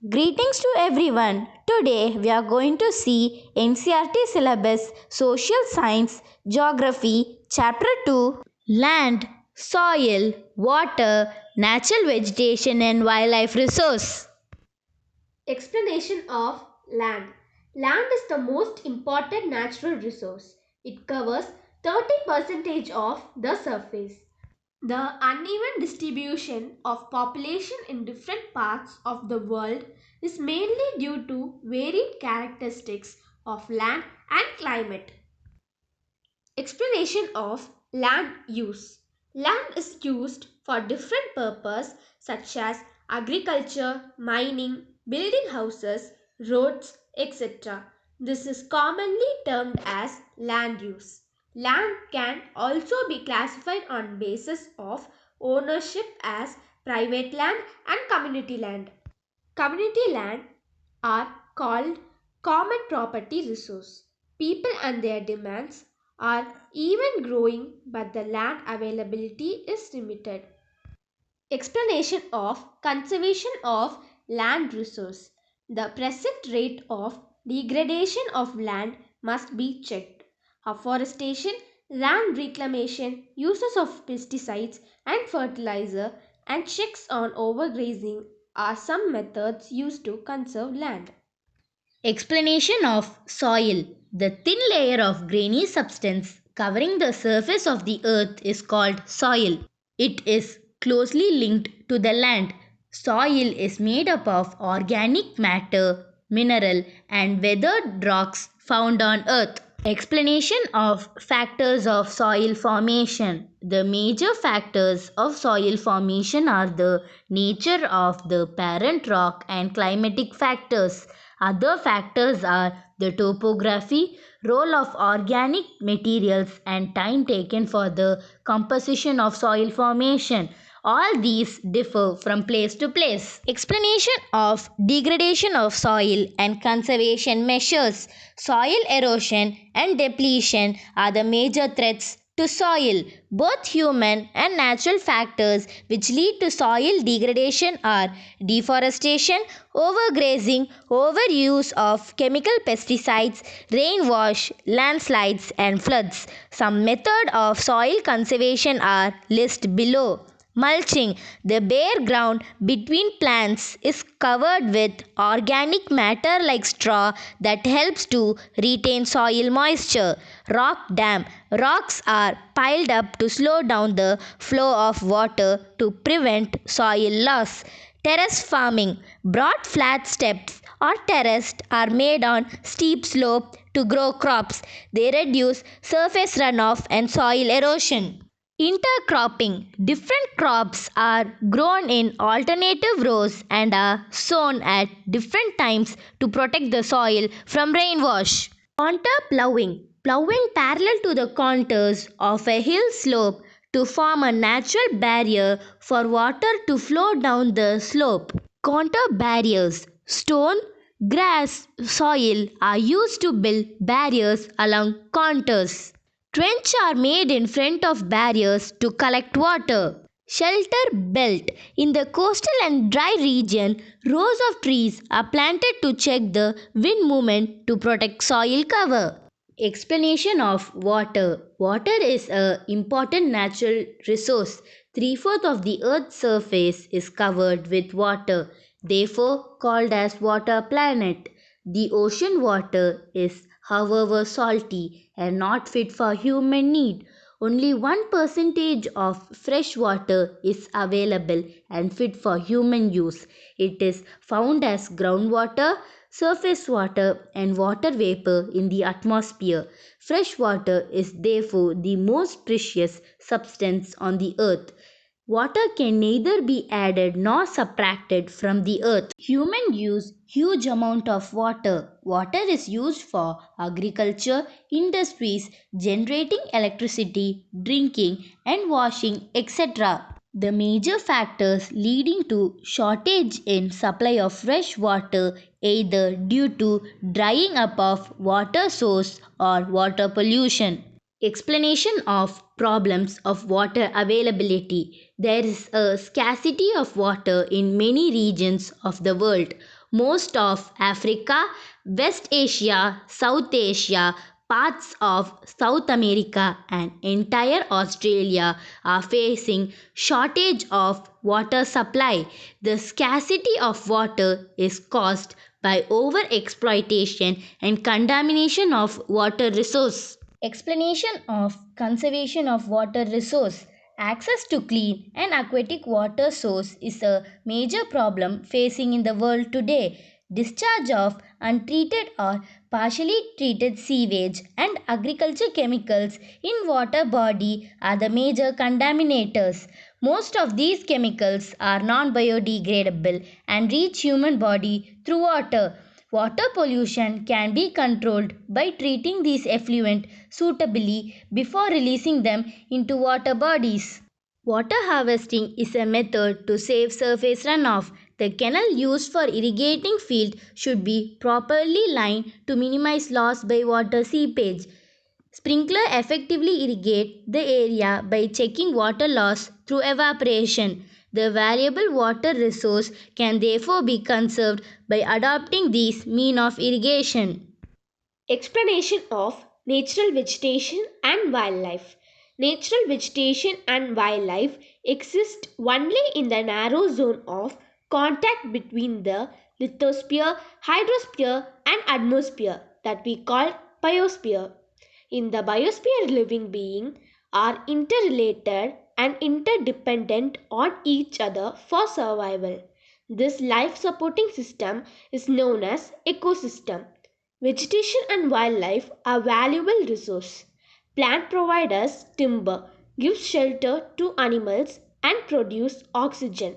Greetings to everyone. Today we are going to see NCERT syllabus Social Science Geography Chapter 2 Land, Soil, Water, Natural Vegetation and Wildlife Resource. Explanation of land. Land is the most important natural resource. It covers 30% of the surface. The uneven distribution of population in different parts of the world is mainly due to varied characteristics of land and climate. Explanation of land use. Land is used for different purposes such as agriculture, mining, building houses, roads, etc. This is commonly termed as land use. Land can also be classified on basis of ownership as private land and community land. Community land are called common property resource. People and their demands are even growing, but the land availability is limited. Explanation of conservation of land resource. The present rate of degradation of land must be checked. Afforestation, land reclamation, uses of pesticides and fertilizer, and checks on overgrazing are some methods used to conserve land. Explanation of soil. The thin layer of grainy substance covering the surface of the earth is called soil. It is closely linked to the land. Soil is made up of organic matter, mineral, and weathered rocks found on earth. Explanation of factors of soil formation. The major factors of soil formation are the nature of the parent rock and climatic factors. Other factors are the topography, role of organic materials, and time taken for the composition of soil formation. All these differ from place to place. Explanation of degradation of soil and conservation measures. Soil erosion and depletion are the major threats to soil. Both human and natural factors which lead to soil degradation are deforestation, overgrazing, overuse of chemical pesticides, rainwash, landslides, and floods. Some methods of soil conservation are listed below. Mulching. The bare ground between plants is covered with organic matter like straw that helps to retain soil moisture. Rock dam. Rocks are piled up to slow down the flow of water to prevent soil loss. Terrace farming. Broad flat steps or terraced are made on steep slope to grow crops. They reduce surface runoff and soil erosion. Intercropping. Different crops are grown in alternative rows and are sown at different times to protect the soil from rainwash. Contour ploughing. Ploughing parallel to the contours of a hill slope to form a natural barrier for water to flow down the slope. Contour barriers. Stone, grass, soil are used to build barriers along contours. Trenches are made in front of barriers to collect water. Shelter belt. In the coastal and dry region, rows of trees are planted to check the wind movement to protect soil cover. Explanation of water. Water is an important natural resource. Three-fourths of the earth's surface is covered with water, therefore called as water planet. The ocean water is however salty and not fit for human need. Only 1% of fresh water is available and fit for human use. It is found as groundwater, surface water, and water vapor in the atmosphere. Fresh water is therefore the most precious substance on the earth. Water can neither be added nor subtracted from the earth. Humans use huge amount of water. Water is used for agriculture, industries, generating electricity, drinking and washing, etc. The major factors leading to shortage in supply of fresh water either due to drying up of water source or water pollution. Explanation of problems of water availability. There is a scarcity of water in many regions of the world. Most of Africa, West Asia, South Asia, parts of South America and entire Australia are facing shortage of water supply. The scarcity of water is caused by over exploitation and contamination of water resource. Explanation of conservation of water resource. Access to clean and aquatic water source is a major problem facing in the world today. Discharge of untreated or partially treated sewage and agriculture chemicals in water body are the major contaminators. Most of these chemicals are non-biodegradable and reach human body through water. Water pollution can be controlled by treating these effluent suitably before releasing them into water bodies. Water harvesting is a method to save surface runoff. The canal used for irrigating field should be properly lined to minimize loss by water seepage. Sprinkler effectively irrigate the area by checking water loss through evaporation. The valuable water resource can therefore be conserved by adopting these mean of irrigation. Explanation of natural vegetation and wildlife. Natural vegetation and wildlife exist only in the narrow zone of contact between the lithosphere, hydrosphere, and atmosphere that we call biosphere. In the biosphere, living beings are interrelated and interdependent on each other for survival. This life supporting system is known as ecosystem. Vegetation and wildlife are valuable resource. Plant provide us timber, gives shelter to animals and produce oxygen,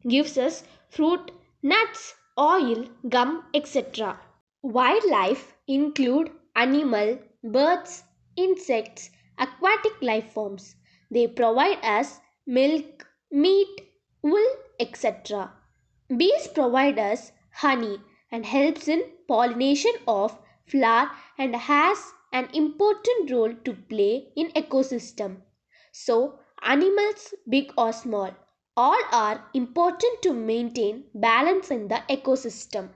gives us fruit, nuts, oil, gum, etc. Wildlife include animal, birds, insects, aquatic life forms. They provide us milk, meat, wool, etc. Bees provide us honey and helps in pollination of flower and has an important role to play in ecosystem. So animals big or small all are important to maintain balance in the ecosystem.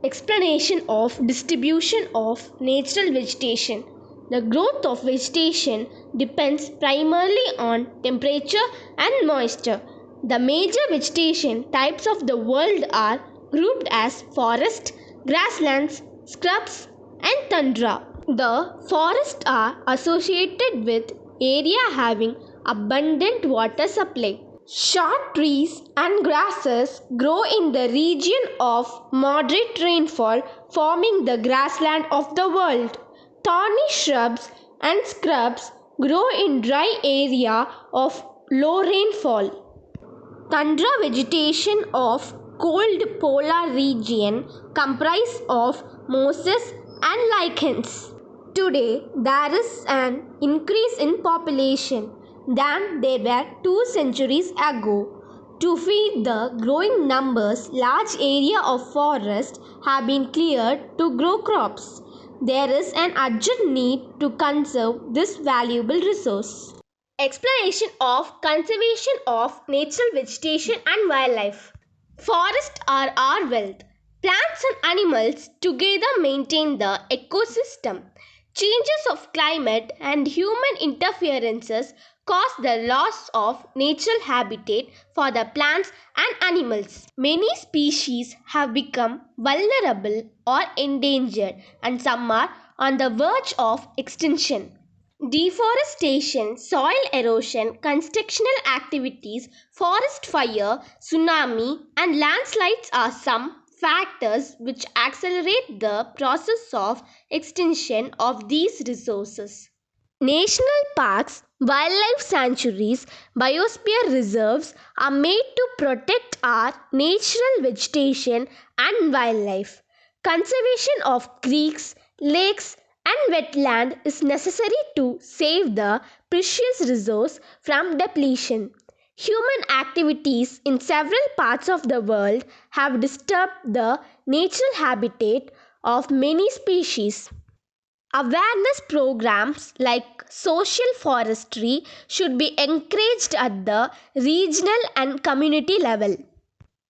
Explanation of distribution of natural vegetation. The growth of vegetation depends primarily on temperature and moisture. The major vegetation types of the world are grouped as forest, grasslands, scrubs, and tundra. The forests are associated with area having abundant water supply. Short trees and grasses grow in the region of moderate rainfall, forming the grassland of the world. Thorny shrubs and scrubs grow in dry area of low rainfall. Tundra vegetation of cold polar region comprise of mosses and lichens. Today there is an increase in population than there were 2 centuries ago. To feed the growing numbers, large area of forest have been cleared to grow crops. There is an urgent need to conserve this valuable resource. Explanation of conservation of natural vegetation and wildlife. Forests are our wealth. Plants and animals together maintain the ecosystem. Changes of climate and human interferences cause the loss of natural habitat for the plants and animals. Many species have become vulnerable or endangered, and some are on the verge of extinction. Deforestation, soil erosion, constructional activities, forest fire, tsunami, and landslides are some factors which accelerate the process of extinction of these resources. National parks, wildlife sanctuaries, biosphere reserves are made to protect our natural vegetation and wildlife. Conservation of creeks, lakes, and wetland is necessary to save the precious resource from depletion. Human activities in several parts of the world have disturbed the natural habitat of many species. Awareness programs like social forestry should be encouraged at the regional and community level.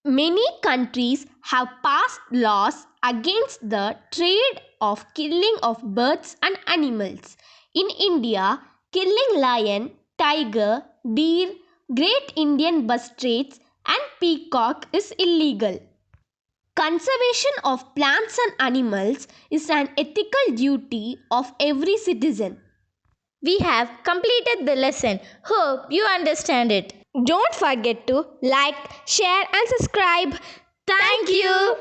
Many countries have passed laws against the trade of killing of birds and animals. In India, killing lion, tiger, deer, great Indian bustrates and peacock is illegal. Conservation of plants and animals is an ethical duty of every citizen. We have completed the lesson. Hope you understand it. Don't forget to like, share and subscribe. Thank you.